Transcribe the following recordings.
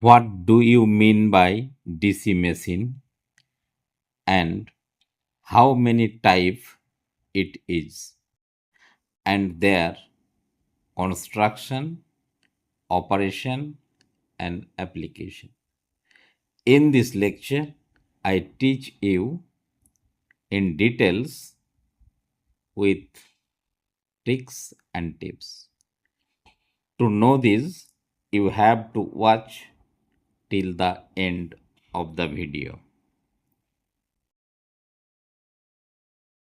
What do you mean by DC machine and how many type it is and their construction, operation and application. In this lecture, I teach you in details with tricks and tips. To know this, you have to watch till the end of the video.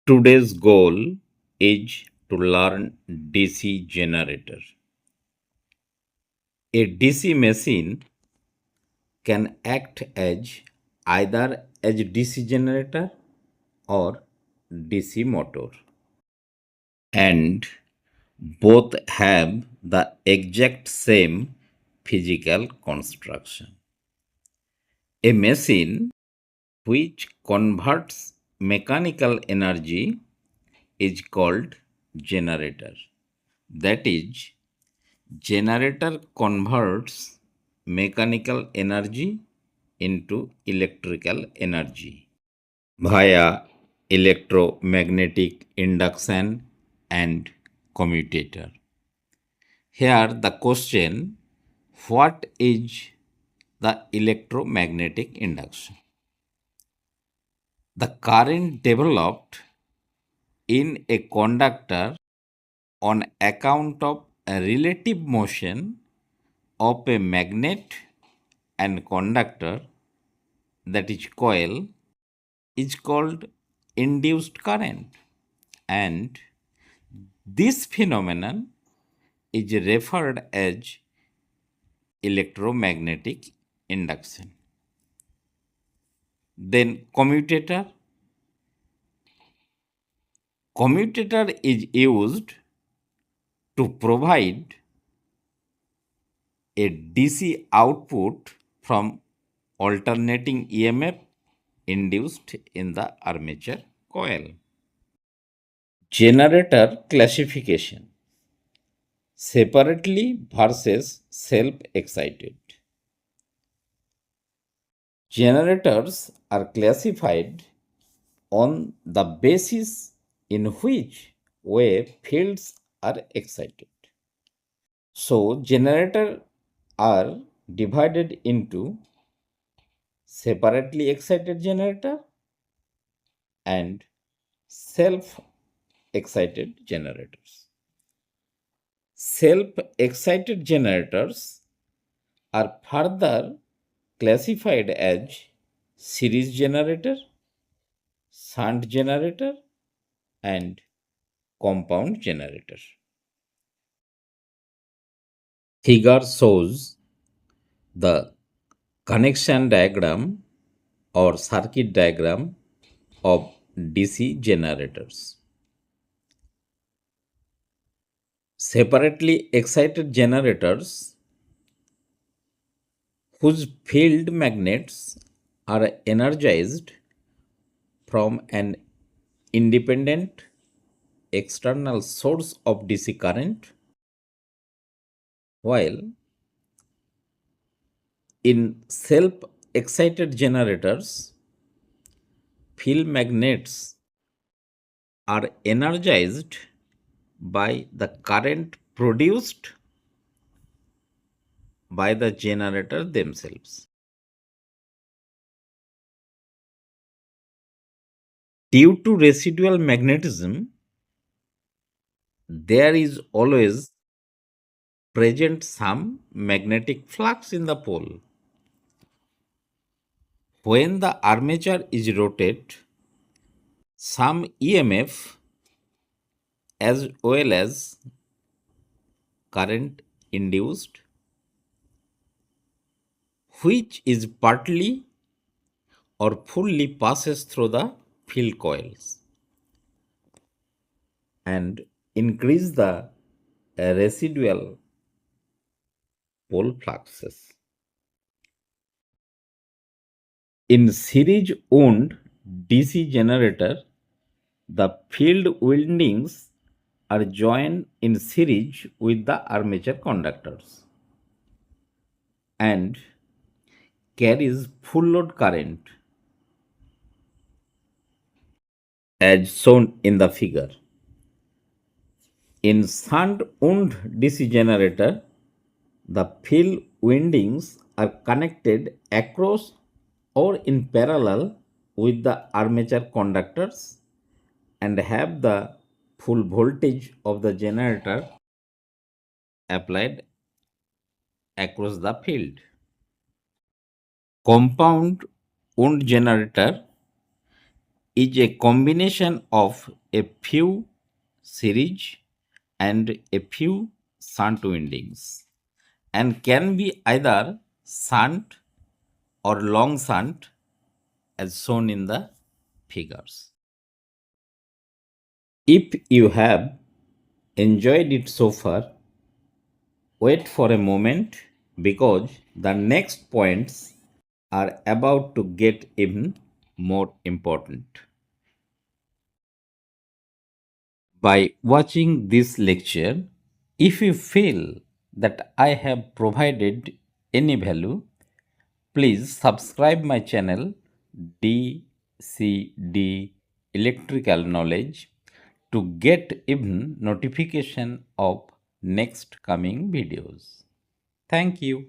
Today's goal is to learn DC generator. A DC machine can act as either as DC generator or DC motor, and both have the exact same physical construction. A machine which converts mechanical energy is called generator. That is, generator converts mechanical energy into electrical energy via electromagnetic induction and commutator. Here the question, what is the electromagnetic induction? The current developed in a conductor on account of a relative motion of a magnet and conductor, that is coil, is called induced current, and this phenomenon is referred as electromagnetic induction. Then commutator. Commutator is used to provide a DC output from alternating EMF induced in the armature coil. Generator classification, separately versus self-excited. Generators are classified on the basis in which way fields are excited. So, generators are divided into separately excited generator and self-excited generators. Self-excited generators are further classified as series generator, shunt generator and compound generator. Figure shows the connection diagram or circuit diagram of DC generators. Separately excited generators whose field magnets are energized from an independent external source of DC current, while in self-excited generators, field magnets are energized by the current produced by the generator themselves. Due to residual magnetism, there is always present some magnetic flux in the pole. When the armature is rotated, some EMF as well as current induced, which is partly or fully passes through the field coils and increase the residual pole fluxes. In series wound DC generator, the field windings are joined in series with the armature conductors, and carries full load current as shown in the figure. In shunt wound DC generator, the field windings are connected across or in parallel with the armature conductors and have the full voltage of the generator applied across the field. Compound wound generator is a combination of a few series and a few shunt windings and can be either shunt or long shunt as shown in the figures. If you have enjoyed it so far, wait for a moment because the next points are about to get even more important. By watching this lecture, if you feel that I have provided any value, please subscribe my channel DCD Electrical Knowledge to get even notification of next coming videos. Thank you.